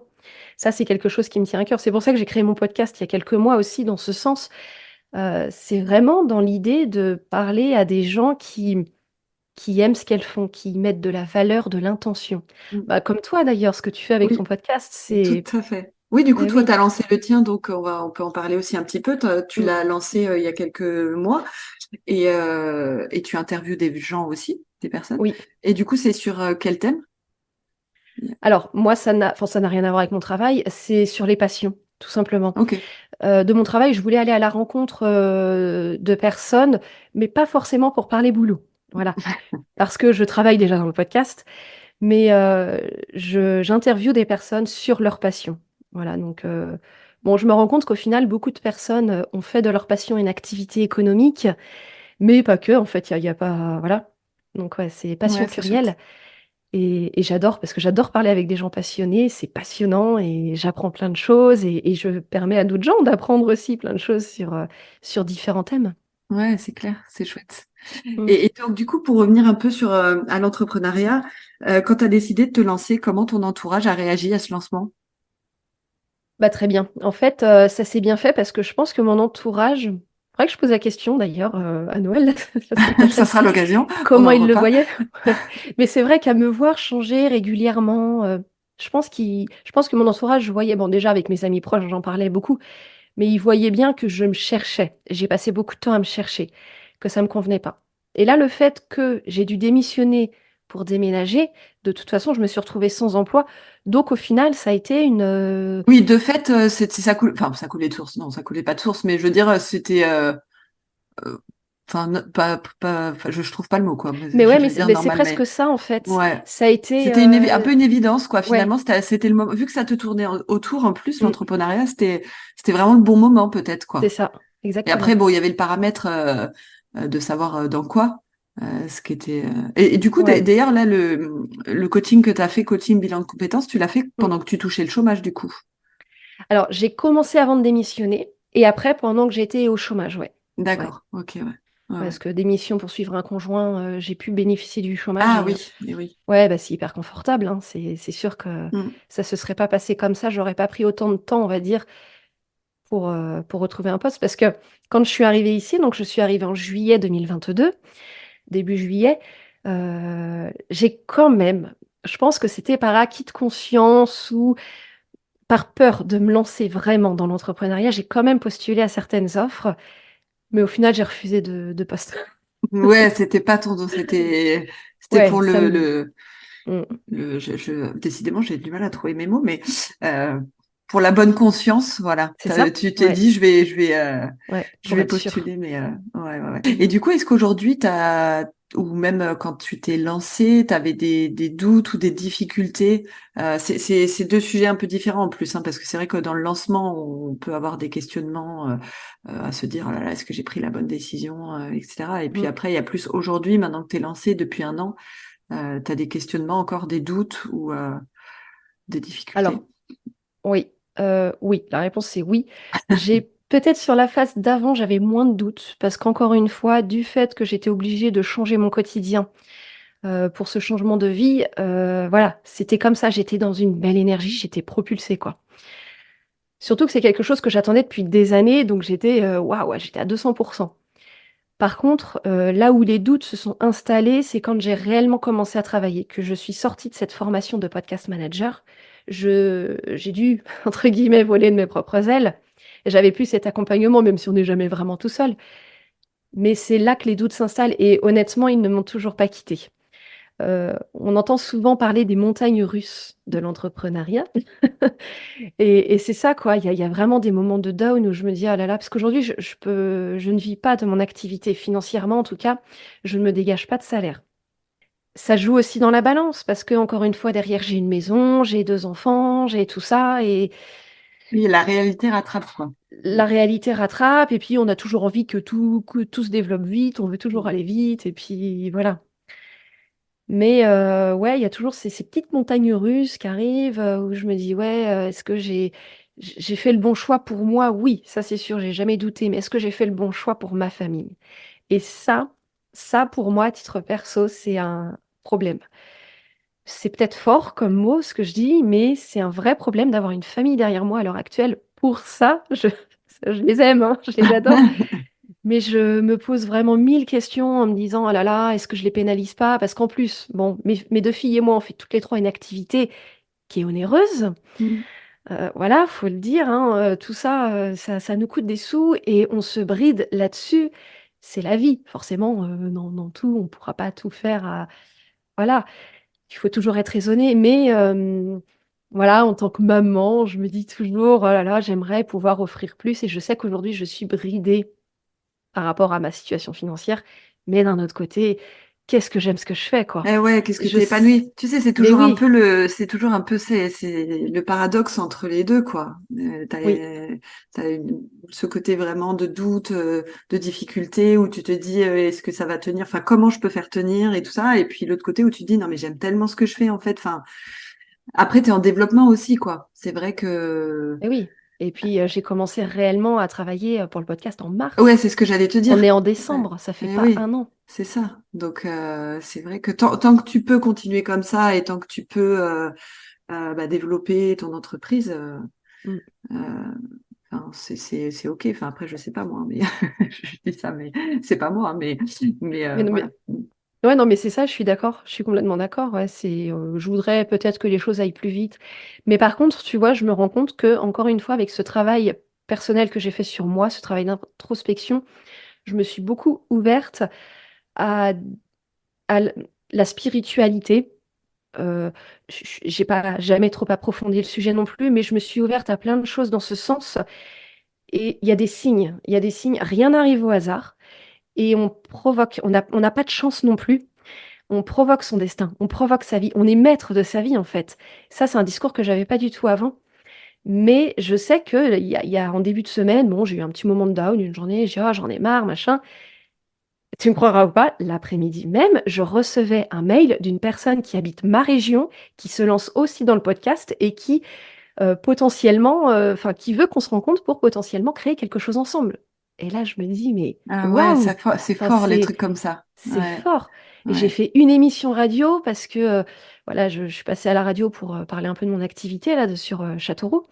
Ça, c'est quelque chose qui me tient à cœur. C'est pour ça que j'ai créé mon podcast il y a quelques mois aussi dans ce sens. C'est vraiment dans l'idée de parler à des gens qui aiment ce qu'elles font, qui y mettent de la valeur, de l'intention. Mm. Bah, comme toi d'ailleurs, ce que tu fais avec ton Oui, podcast, tout c'est à fait. Oui, du coup, eh toi, tu oui, as lancé le tien, donc on peut en parler aussi un petit peu. Tu mmh, l'as lancé il y a quelques mois et tu interviews des gens aussi, des personnes. oui. Et du coup, c'est sur quel thème? Alors moi, ça n'a rien à voir avec mon travail, c'est sur les passions, tout simplement. Ok. De mon travail, je voulais aller à la rencontre, de personnes, mais pas forcément pour parler boulot. Voilà. Parce que je travaille déjà dans le podcast, mais je j'interviewe des personnes sur leur passion. Voilà, donc bon, je me rends compte qu'au final, beaucoup de personnes, ont fait de leur passion une activité économique, mais pas que, en fait, il y a pas voilà. Donc ouais, c'est passion Ouais, c'est chouette. plurielle et j'adore parce que j'adore parler avec des gens passionnés, c'est passionnant et j'apprends plein de choses et je permets à d'autres gens d'apprendre aussi plein de choses sur différents thèmes. Ouais, c'est clair, c'est chouette. Mmh. Et donc, du coup, pour revenir un peu à l'entrepreneuriat, quand tu as décidé de te lancer, comment ton entourage a réagi à ce lancement? Bah, très bien. En fait, ça s'est bien fait parce que je pense que mon entourage faudrait que je pose la question d'ailleurs, à Noël, la semaine Ça prochaine, sera l'occasion comment pendant le ils le repas. voyaient. Ouais. Mais c'est vrai qu'à me voir changer régulièrement, je pense que mon entourage voyait bon, déjà avec mes amis proches, j'en parlais beaucoup, mais ils voyaient bien que je me cherchais. J'ai passé beaucoup de temps à me chercher, que ça me convenait pas. Et là, le fait que j'ai dû démissionner pour déménager, de toute façon, je me suis retrouvée sans emploi. Donc au final, ça a été Oui, de fait, ça coule, enfin, ça coulait de source. Non, ça coulait pas de source, mais je veux dire, c'était, euh, enfin, enfin, je trouve pas le mot, quoi. Mais mais ouais, je veux dire mais c'est normal, mais presque ça en fait. ouais. Ça a été, C'était un peu une évidence, quoi. ouais, Finalement, c'était le moment, vu que ça te tournait autour, en plus, mmh, l'entrepreneuriat, c'était vraiment le bon moment, peut-être, c'est quoi. ça, Et après, exactement. bon, il y avait le paramètre de savoir dans quoi, ce qui était. Et du coup, Ouais, d'ailleurs, là, le coaching que tu as fait, coaching bilan de compétences, tu l'as fait mmh. pendant que tu touchais le chômage, du coup. Alors j'ai commencé avant de démissionner et après pendant que j'étais au chômage, ouais. Ouais. D'accord, ok, ouais. ouais, parce ouais. que démission pour suivre un conjoint, j'ai pu bénéficier du chômage Ah et oui, et oui. ouais, bah, c'est hyper confortable, hein. C'est sûr que Mm. ça se serait pas passé comme ça. J'aurais pas pris autant de temps, on va dire, pour retrouver un poste. Parce que quand je suis arrivée ici, donc je suis arrivée en juillet 2022, début juillet, j'ai quand même, je pense que c'était par acquis de conscience ou par peur de me lancer vraiment dans l'entrepreneuriat, j'ai quand même postulé à certaines offres, mais au final, j'ai refusé de poste. Ouais, c'était pas ton dos, c'était Ouais, pour ça me mmh, décidément, j'ai du mal à trouver mes mots, mais euh, pour la bonne conscience, voilà. c'est ça? Tu t'es Ouais, dit, ouais, je pour vais être sûre. postuler, mais ouais, ouais, ouais. Et du coup, est-ce qu'aujourd'hui, ou même quand tu t'es lancé, tu avais des doutes ou des difficultés? C'est deux sujets un peu différents en plus, hein, parce que c'est vrai que dans le lancement, on peut avoir des questionnements à se dire, oh là là, est-ce que j'ai pris la bonne décision, etc. Et puis Mmh. après, il y a plus aujourd'hui, maintenant que tu es lancé depuis un an, tu as des questionnements encore, des doutes ou des difficultés? Alors oui, oui, la réponse c'est oui. J'ai peut-être sur la phase d'avant, j'avais moins de doutes parce qu'encore une fois, du fait que j'étais obligée de changer mon quotidien, pour ce changement de vie, voilà, c'était comme ça, j'étais dans une belle énergie, j'étais propulsée, quoi. Surtout que c'est quelque chose que j'attendais depuis des années, donc j'étais, waouh, ouais, j'étais à 200. Par contre, là où les doutes se sont installés, c'est quand j'ai réellement commencé à travailler, que je suis sortie de cette formation de podcast manager. J'ai dû, entre guillemets, «voler de mes propres ailes». J'avais plus cet accompagnement, même si on n'est jamais vraiment tout seul. Mais c'est là que les doutes s'installent et honnêtement, ils ne m'ont toujours pas quittée. On entend souvent parler des montagnes russes de l'entrepreneuriat et c'est ça quoi, il y a vraiment des moments de down où je me dis: «Ah là là» parce qu'aujourd'hui je ne vis pas de mon activité financièrement en tout cas, je ne me dégage pas de salaire. Ça joue aussi dans la balance parce que encore une fois derrière j'ai une maison, j'ai 2 enfants, j'ai tout ça et Oui, la réalité rattrape, quoi. la réalité rattrape et puis on a toujours envie que tout se développe vite, on veut toujours Mm. aller vite et puis voilà. Mais ouais, il y a toujours ces petites montagnes russes qui arrivent, où je me dis: «Ouais, est-ce que j'ai fait le bon choix pour moi?» Oui, ça c'est sûr, j'ai jamais douté, mais est-ce que j'ai fait le bon choix pour ma famille? Et ça pour moi, à titre perso, c'est un problème. C'est peut-être fort comme mot ce que je dis, mais c'est un vrai problème d'avoir une famille derrière moi à l'heure actuelle. Pour ça, je les aime, hein, je les adore. Mais je me pose vraiment 1000 questions en me disant: «Oh là là, est-ce que je les pénalise pas?» parce qu'en plus, bon, mes 2 filles et moi, on fait toutes les 3 une activité qui est onéreuse. Mm. Voilà, faut le dire, hein, tout ça, ça nous coûte des sous et on se bride là-dessus. C'est la vie. Forcément, dans tout, on pourra pas tout faire à voilà, il faut toujours être raisonné mais voilà, en tant que maman, je me dis toujours: «Oh là là, j'aimerais pouvoir offrir plus» et je sais qu'aujourd'hui, je suis bridée par rapport à ma situation financière, mais d'un autre côté, qu'est-ce que j'aime ce que je fais, quoi. Eh ouais, qu'est-ce que Je t'es s épanoui. Tu sais, mais oui, c'est toujours un peu, c'est le paradoxe entre les deux, quoi. oui, Ce côté vraiment de doute, de difficulté, où tu te dis, est-ce que ça va tenir? Enfin, comment je peux faire tenir et tout ça. Et puis l'autre côté où tu te dis, non, mais j'aime tellement ce que je fais, en fait. Enfin, après, t'es en développement aussi, quoi. C'est vrai que, et oui et puis, j'ai commencé réellement à travailler, pour le podcast en ouais, mars. c'est ce que j'allais te On dire. est en Ouais. décembre, ça fait Eh pas oui, 1 an. c'est ça. Donc, c'est vrai que tant que tu peux continuer comme ça et tant que tu peux bah, développer ton entreprise, Mmh. euh, enfin, c'est OK. Enfin, après, je sais pas moi, mais je dis ça, mais c'est pas moi, mais Mais non, mais voilà. ouais, non, mais c'est ça, je suis d'accord, je suis complètement d'accord, ouais, je voudrais peut-être que les choses aillent plus vite. Mais par contre, tu vois, je me rends compte que encore une fois, avec ce travail personnel que j'ai fait sur moi, ce travail d'introspection, je me suis beaucoup ouverte à la spiritualité. Heu, j'ai pas jamais trop approfondi le sujet non plus, mais je me suis ouverte à plein de choses dans ce sens et il y a des signes, rien n'arrive au hasard et on n'a pas de chance non plus. On provoque son destin, on provoque sa vie, on est maître de sa vie, en fait. Ça, c'est un discours que j'avais pas du tout avant, mais je sais qu'il y a en début de semaine, bon, j'ai eu un petit moment de down, une journée, j'ai dit: «Ah, j'en ai marre, machin». Tu me croiras ou pas, l'après-midi même, je recevais un mail d'une personne qui habite ma région, qui se lance aussi dans le podcast et qui, potentiellement, enfin, qui veut qu'on se rencontre pour potentiellement créer quelque chose ensemble. Et là, je me dis, mais Ah ouais, waouh! c'est Enfin, fort les trucs comme ça. c'est Ouais, fort. Et j'ai ouais. fait une émission radio parce que voilà, je suis passée à la radio pour parler un peu de mon activité là sur Châteauroux.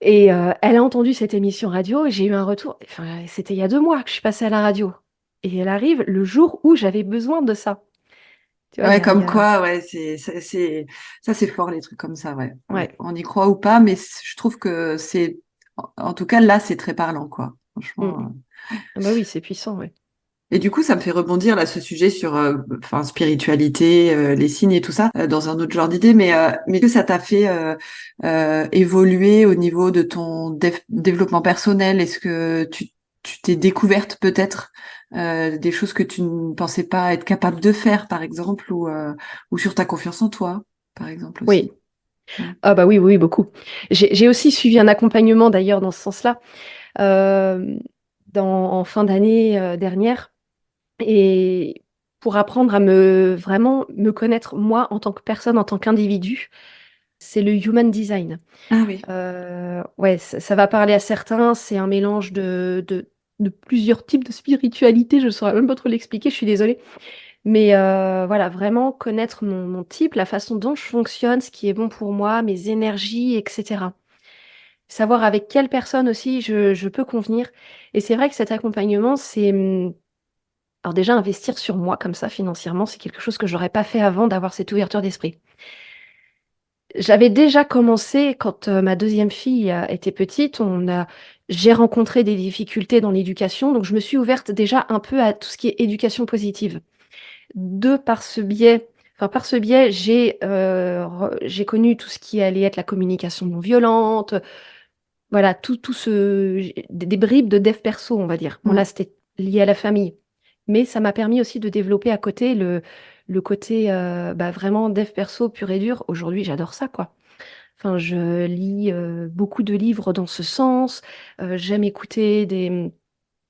Et elle a entendu cette émission radio et j'ai eu un retour. Enfin, c'était il y a 2 mois que je suis passée à la radio. Et elle arrive le jour où j'avais besoin de ça. Tu vois, Ouais, il comme y a... quoi, ouais, ça c'est fort les trucs comme ça, ouais, ouais. Ouais. On y croit ou pas, mais je trouve que en tout cas là, c'est très parlant, quoi. Mm. Franchement. Ah bah oui, c'est puissant, ouais. Et du coup, ça me fait rebondir là ce sujet sur, enfin, spiritualité, les signes et tout ça, dans un autre genre d'idée, mais que ça t'a fait évoluer au niveau de ton développement personnel? Est-ce que tu t'es découverte peut-être des choses que tu ne pensais pas être capable de faire, par exemple, ou sur ta confiance en toi, par exemple Oui. aussi? Ouais. Ah bah oui, oui, oui, beaucoup. J'ai aussi suivi un accompagnement d'ailleurs dans ce sens-là, euh, en fin d'année dernière. Et pour apprendre à vraiment me connaître moi en tant que personne, en tant qu'individu, c'est le Human Design. Ah oui. Ouais, ça va parler à certains, c'est un mélange de plusieurs types de spiritualité, je ne saurais même pas trop l'expliquer, je suis désolée. Mais voilà, vraiment connaître mon type, la façon dont je fonctionne, ce qui est bon pour moi, mes énergies, etc. Savoir avec quelle personne aussi je peux convenir. Et c'est vrai que cet accompagnement, alors déjà, investir sur moi comme ça financièrement, c'est quelque chose que j'aurais pas fait avant d'avoir cette ouverture d'esprit. J'avais déjà commencé quand ma deuxième fille était petite. J'ai rencontré des difficultés dans l'éducation, donc je me suis ouverte déjà un peu à tout ce qui est éducation positive. Par ce biais, enfin par ce biais, j'ai connu tout ce qui allait être la communication non violente, voilà, des bribes de dev perso, on va dire. Bon là, Mm. c'était lié à la famille, mais ça m'a permis aussi de développer à côté le côté vraiment dev perso pur et dur. Aujourd'hui, j'adore ça, quoi. Enfin, je lis beaucoup de livres dans ce sens. J'aime écouter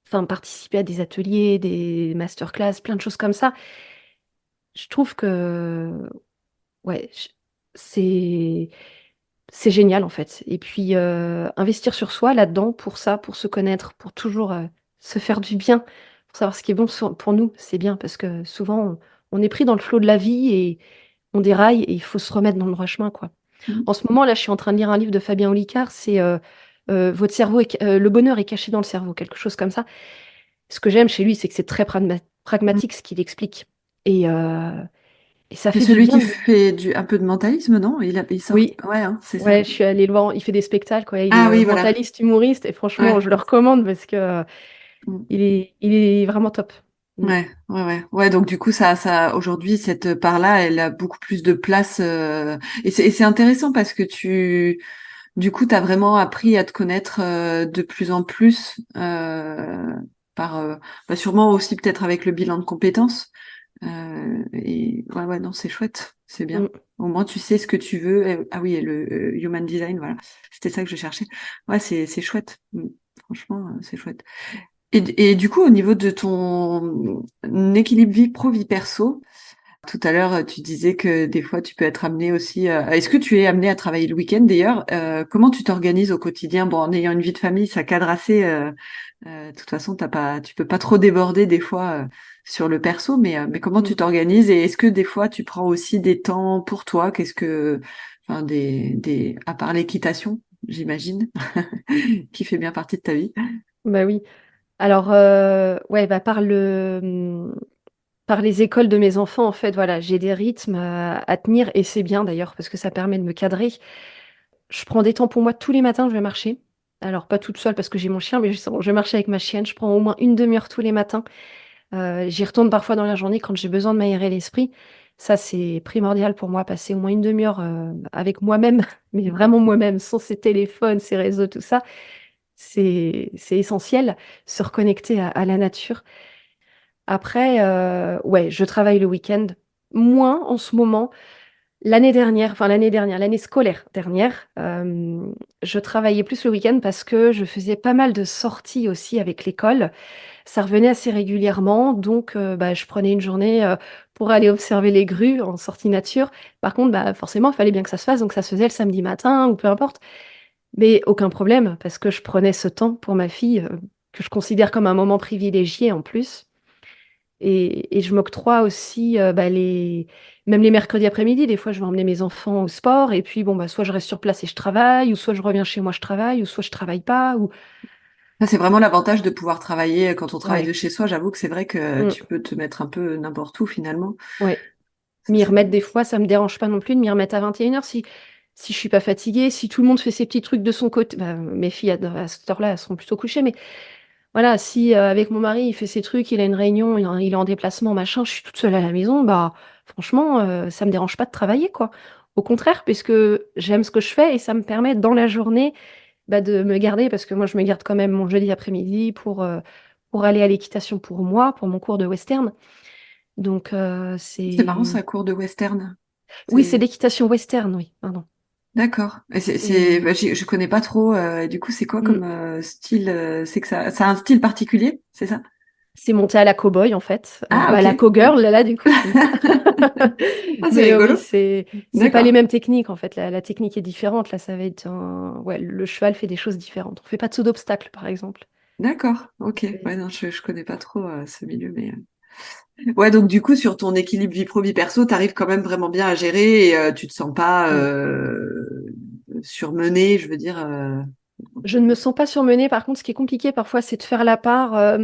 enfin, participer à des ateliers, des masterclass, plein de choses comme ça. Je trouve que, ouais, c'est c'est génial en fait. Et puis investir sur soi là-dedans pour ça, pour se connaître, pour toujours se faire du bien, pour savoir ce qui est bon pour nous, c'est bien parce que souvent on est pris dans le flot de la vie et on déraille et il faut se remettre dans le droit chemin, quoi. Mm. En ce moment, là, je suis en train de lire un livre de Fabien Olicard, c'est Votre cerveau le bonheur est caché dans le cerveau, quelque chose comme ça. Ce que j'aime chez lui, c'est que c'est très Mm. pragmatique ce qu'il explique. Et, euh, et ça C'est fait du celui bien qui de... fait un peu de mentalisme, non? Il sort, Oui, ouais, hein, c'est ça. ouais, je suis allée le voir, il fait des spectacles, quoi. Il est Ah oui, voilà. mentaliste, humoriste, et franchement, Ouais. je le recommande parce que Mm. il est vraiment top. Mm. Ouais, ouais, ouais. Ouais, donc du coup, aujourd'hui, cette part-là, elle a beaucoup plus de place. Et c'est intéressant parce que du coup, t'as vraiment appris à te connaître de plus en plus par, sûrement aussi peut-être avec le bilan de compétences. Et ouais, ouais, non, c'est chouette, c'est bien. Mm. Au moins, tu sais ce que tu veux. Ah oui, et le Human Design, voilà. C'était ça que je cherchais. Ouais, c'est chouette. Franchement, c'est chouette. Et du coup, au niveau de ton équilibre vie pro, vie perso, tout à l'heure, tu disais que des fois, tu peux être amené aussi. Est-ce que tu es amené à travailler le week-end d'ailleurs? Comment tu t'organises au quotidien? Bon, en ayant une vie de famille, ça cadre assez. De toute façon, tu peux pas trop déborder des fois sur le perso, mais comment tu Mm. t'organises? Et est-ce que des fois, tu prends aussi des temps pour toi? Enfin, à part l'équitation, j'imagine, qui fait bien partie de ta vie. Bah oui. Alors, ouais, par les écoles de mes enfants, en fait, voilà, j'ai des rythmes à tenir et c'est bien d'ailleurs parce que ça permet de me cadrer. Je prends des temps pour moi tous les matins, je vais marcher. Alors, pas toute seule parce que j'ai mon chien, mais je vais marcher avec ma chienne. Je prends au moins une demi-heure tous les matins. J'y retourne parfois dans la journée quand j'ai besoin de m'aérer l'esprit. Ça, c'est primordial pour moi, passer au moins une demi-heure avec moi-même, mais vraiment moi-même, sans ces téléphones, ces réseaux, tout ça. C'est essentiel, se reconnecter à la nature. Après, ouais, je travaille le week-end, moins en ce moment. L'année scolaire dernière, je travaillais plus le week-end parce que je faisais pas mal de sorties aussi avec l'école. Ça revenait assez régulièrement, donc je prenais une journée pour aller observer les grues en sortie nature. Par contre, forcément, il fallait bien que ça se fasse, donc ça se faisait le samedi matin ou peu importe. Mais aucun problème, parce que je prenais ce temps pour ma fille. que je considère comme un moment privilégié en plus. Et je m'octroie aussi même les mercredis après-midi, des fois je vais emmener mes enfants au sport et puis bon, bah, soit je reste sur place et je travaille, ou soit je reviens chez moi, je travaille, ou soit je travaille pas. Ou... Ça, c'est vraiment l'avantage de pouvoir travailler quand on travaille de Ouais. chez soi. J'avoue que c'est vrai que Mm. tu peux te mettre un peu n'importe où finalement. Ouais. Ça, M'y c'est remettre bien. des fois, ça me dérange pas non plus de m'y remettre à 21h si je suis pas fatiguée, si tout le monde fait ses petits trucs de son côté. Bah, mes filles à cette heure-là, elles seront plutôt couchées, mais voilà, si avec mon mari, il fait ses trucs, il a une réunion, il est en déplacement, machin, je suis toute seule à la maison, bah franchement, ça me dérange pas de travailler, quoi. Au contraire, puisque j'aime ce que je fais et ça me permet dans la journée de me garder, parce que moi je me garde quand même mon jeudi après-midi pour aller à l'équitation pour moi, pour mon cours de western. Donc C'est marrant, c'est... ça, cours de western. Oui, c'est C'est l'équitation western, oui, pardon. d'accord. Et Et je connais pas trop. Du coup, c'est quoi mm, comme style? C'est que ça a un style particulier, c'est ça? c'est monté à la cow-boy en fait. Ah, La ok. cow-girl, là, du coup, je suis. Ah, c'est Mais oui, rigolo. c'est pas les D'accord. mêmes techniques en fait. La technique est différente. Là, ça va être ouais, le cheval fait des choses différentes. On fait pas de saut d'obstacle, par exemple. D'accord. Ok. Et- Ouais, non, je connais pas trop ce milieu, mais ouais. Donc du coup, sur ton équilibre vie pro vie perso, t'arrives quand même vraiment bien à gérer et tu te sens pas Mm. surmené, je veux dire. Je ne me sens pas surmenée. Par contre, ce qui est compliqué parfois, c'est de faire la part.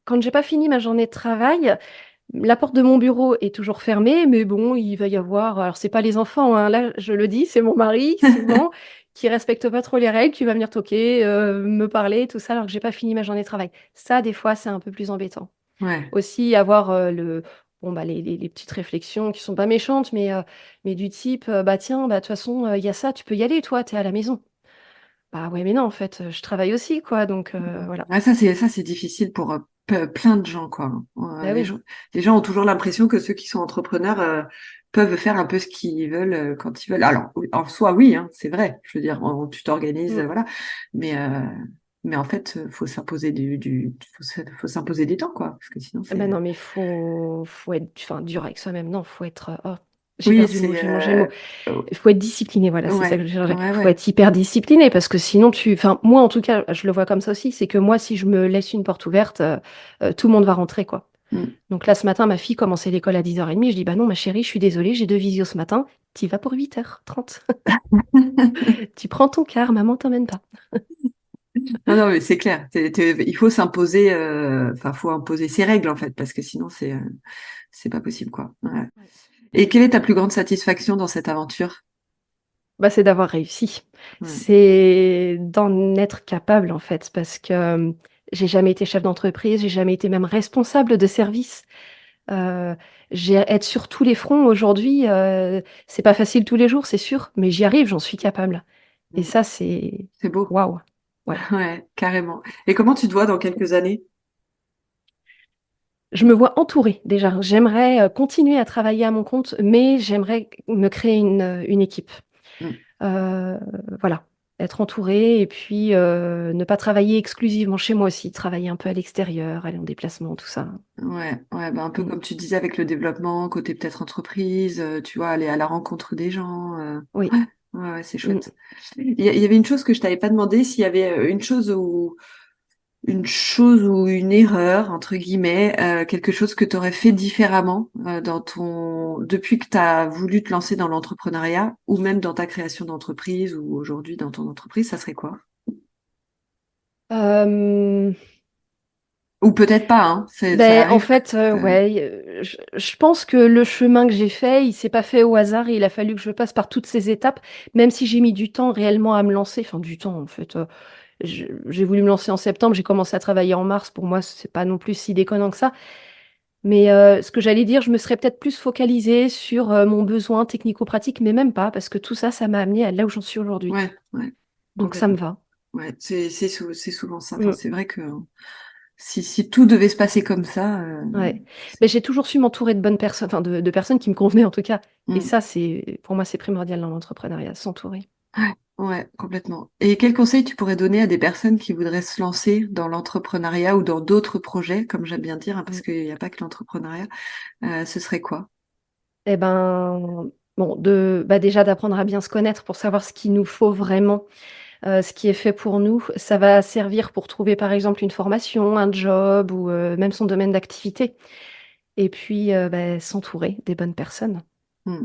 Quand j'ai pas fini ma journée de travail, la porte de mon bureau est toujours fermée, mais bon, il va y avoir. Alors, c'est pas les enfants, hein, là, je le dis, c'est mon mari, souvent, qui respecte pas trop les règles, qui va venir toquer, me parler, tout ça, alors que j'ai pas fini ma journée de travail. Ça, des fois, c'est un peu plus embêtant. Ouais. Aussi, avoir bon, les petites réflexions qui sont pas méchantes, mais du type, bah tiens, bah de toute façon, il y a ça, tu peux y aller, toi, t'es à la maison. Bah ouais, mais non, en fait, je travaille aussi, quoi, donc voilà. Ouais, ça c'est difficile pour plein de gens quoi. Bah oui. Les gens ont toujours l'impression que ceux qui sont entrepreneurs peuvent faire un peu ce qu'ils veulent quand ils veulent. Alors en soi oui, hein, c'est vrai. Je veux dire, tu t'organises, Mm. voilà. Mais euh, mais en fait, faut s'imposer faut s'imposer des temps quoi, parce que sinon Ah bah c'est non, mais faut être enfin, dur avec soi-même. Non, faut être. Oh, j'ai oui perdu le mot, c'est j'ai mangé le mot. euh, Il faut être discipliné, voilà, c'est ça que ouais je cherchais. ouais Faut ouais. être hyper discipliné parce que sinon tu. Enfin, moi en tout cas, je le vois comme ça aussi, c'est que moi, si je me laisse une porte ouverte, tout le monde va rentrer, quoi. Mm. Donc là, ce matin, ma fille commençait l'école à 10h30. Je dis, bah non, ma chérie, je suis désolée, j'ai 2 visios ce matin. Tu vas pour 8h30. Tu prends ton car, maman t'emmène pas. Non, non, mais c'est clair. Il faut s'imposer, enfin, faut imposer ses règles en fait, parce que sinon c'est pas possible quoi. Ouais. Ouais. Et quelle est ta plus grande satisfaction dans cette aventure? Bah, c'est d'avoir réussi. Ouais. C'est d'en être capable, en fait, parce que j'ai jamais été chef d'entreprise, j'ai jamais été même responsable de service. Euh, être sur tous les fronts aujourd'hui, c'est pas facile tous les jours, c'est sûr, mais j'y arrive, j'en suis capable. Et Mm. ça, c'est C'est beau. waouh. Ouais. Ouais, carrément. Et comment tu te vois dans quelques années? Je me vois entourée déjà. J'aimerais continuer à travailler à mon compte, mais j'aimerais me créer une équipe. Mm. Euh, voilà, être entourée et puis ne pas travailler exclusivement chez moi aussi, travailler un peu à l'extérieur, aller en déplacement, tout ça. Ouais, ouais, bah un peu Mm. comme tu disais avec le développement, côté peut-être entreprise, tu vois, aller à la rencontre des gens. Oui. Ouais, ouais, ouais, c'est Mm. chouette. Il y avait une chose que je t'avais pas demandé, s'il y avait une chose ou une erreur, entre guillemets, quelque chose que tu aurais fait différemment depuis que tu as voulu te lancer dans l'entrepreneuriat ou même dans ta création d'entreprise ou aujourd'hui dans ton entreprise, ça serait quoi? Euh, Ou peut-être pas, hein, ça en arrive. fait, ouais, je pense que le chemin que j'ai fait, il s'est pas fait au hasard et il a fallu que je passe par toutes ces étapes, même si j'ai mis du temps réellement à me lancer, enfin du temps en fait. J'ai voulu me lancer en septembre, j'ai commencé à travailler en mars. Pour moi, c'est pas non plus si déconnant que ça. Mais ce que j'allais dire, je me serais peut-être plus focalisée sur mon besoin technico-pratique, mais même pas, parce que tout ça, ça m'a amené à là où j'en suis aujourd'hui. Ouais, ouais, Donc ça me complètement. va. Ouais, c'est souvent ça. Enfin, Mm, c'est vrai que si tout devait se passer comme ça, ouais. Mais j'ai toujours su m'entourer de bonnes personnes, enfin de personnes qui me convenaient en tout cas. Et hmm. ça, pour moi, c'est primordial dans l'entrepreneuriat, s'entourer. Ouais, ouais, complètement. Et quel conseil tu pourrais donner à des personnes qui voudraient se lancer dans l'entrepreneuriat ou dans d'autres projets, comme j'aime bien dire, hein, parce Mm. qu'il n'y a pas que l'entrepreneuriat, ce serait quoi? Eh ben, bon, déjà d'apprendre à bien se connaître pour savoir ce qu'il nous faut vraiment. ce qui est fait pour nous, ça va servir pour trouver, par exemple, une formation, un job ou même son domaine d'activité. Et puis, s'entourer des bonnes personnes. Mm. Ouais.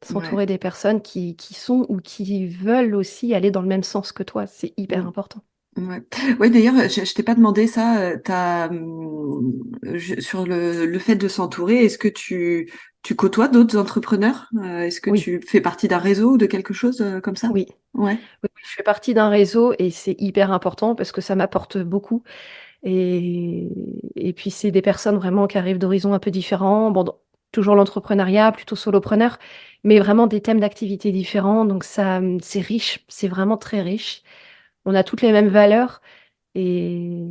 S'entourer des personnes qui sont ou qui veulent aussi aller dans le même sens que toi, c'est hyper Mm. important. Ouais. Ouais, d'ailleurs, je t'ai pas demandé ça. Sur le fait de s'entourer, est-ce que tu côtoies d'autres entrepreneurs? Est-ce que Oui, tu fais partie d'un réseau ou de quelque chose comme ça? oui. Ouais. Oui, oui, je fais partie d'un réseau et c'est hyper important parce que ça m'apporte beaucoup. Et, et puis, c'est des personnes vraiment qui arrivent d'horizons un peu différents. Bon, toujours l'entrepreneuriat, plutôt solopreneur, mais vraiment des thèmes d'activité différents. Donc, ça, c'est riche, c'est vraiment très riche. On a toutes les mêmes valeurs et,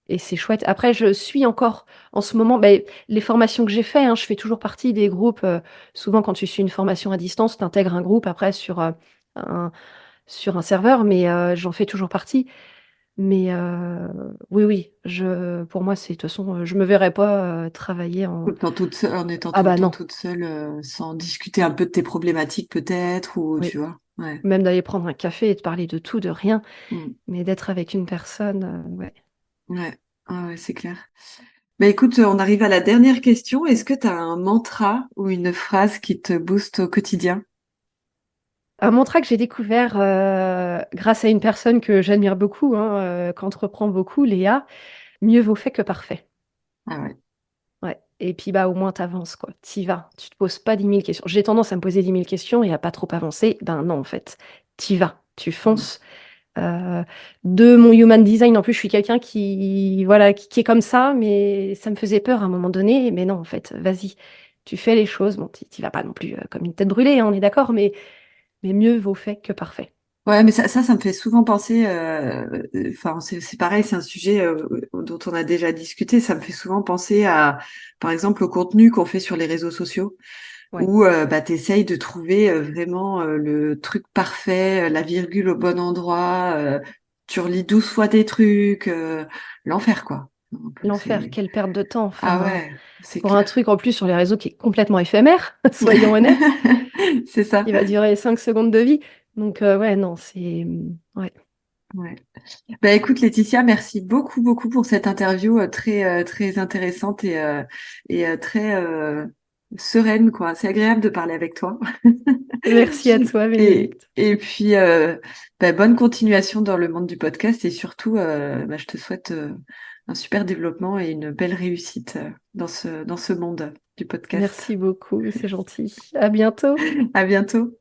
et c'est chouette. Après, je suis encore en ce moment, les formations que j'ai fait, hein, je fais toujours partie des groupes. Souvent, quand tu suis une formation à distance, tu intègres un groupe après un, sur un serveur, mais j'en fais toujours partie. Mais oui, oui, pour moi, c'est de toute façon, je me verrais pas travailler Tout en. le temps toute seule, en étant Ah tout le bah temps non, toute seule, sans discuter un peu de tes problématiques peut-être, ou oui. tu vois. Ouais. Même d'aller prendre un café et de parler de tout, de rien, Mm. mais d'être avec une personne, ouais. Ouais. Ah ouais, c'est clair. Bah écoute, on arrive à la dernière question. Est-ce que tu as un mantra ou une phrase qui te booste au quotidien? Un mantra que j'ai découvert grâce à une personne que j'admire beaucoup, hein, qu'entreprend beaucoup, Léa, mieux vaut fait que parfait. Ah ouais. Ouais. Et puis au moins t'avances quoi. T'y vas. Tu te poses pas 10 000 questions. J'ai tendance à me poser 10 000 questions et à pas trop avancer. Ben non, en fait, t'y vas, tu Mm. fonces. Euh, de mon human design, en plus, je suis quelqu'un qui, voilà, qui est comme ça, mais ça me faisait peur à un moment donné. Mais non, en fait, vas-y, tu fais les choses. Bon, t'y vas pas non plus comme une tête brûlée, hein, on est d'accord, mais mieux vaut fait que parfait. Ouais, mais ça me fait souvent penser. Enfin, c'est pareil, c'est un sujet dont on a déjà discuté. Ça me fait souvent penser à, par exemple, au contenu qu'on fait sur les réseaux sociaux, Ouais. où bah, tu essayes de trouver vraiment le truc parfait, la virgule au bon endroit. Tu relis 12 fois tes trucs, l'enfer, quoi. Donc, L'enfer, quelle perte de temps. Ah Enfin, ouais, c'est pour un clair. truc en plus sur les réseaux qui est complètement éphémère, soyons honnêtes, C'est ça. qui va durer 5 secondes de vie. Donc, ouais, non, c'est. Ouais. Ouais. Bah, écoute Laetitia, merci beaucoup beaucoup pour cette interview très intéressante et très sereine quoi. C'est agréable de parler avec toi. Merci à toi, Bénédicte. Et puis bah, bonne continuation dans le monde du podcast et surtout bah, je te souhaite un super développement et une belle réussite dans ce monde du podcast. Merci beaucoup, c'est gentil. À bientôt. À bientôt.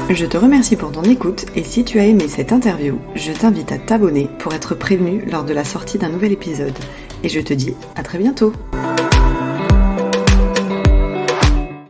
Je te remercie pour ton écoute et si tu as aimé cette interview, je t'invite à t'abonner pour être prévenu lors de la sortie d'un nouvel épisode. Et je te dis à très bientôt.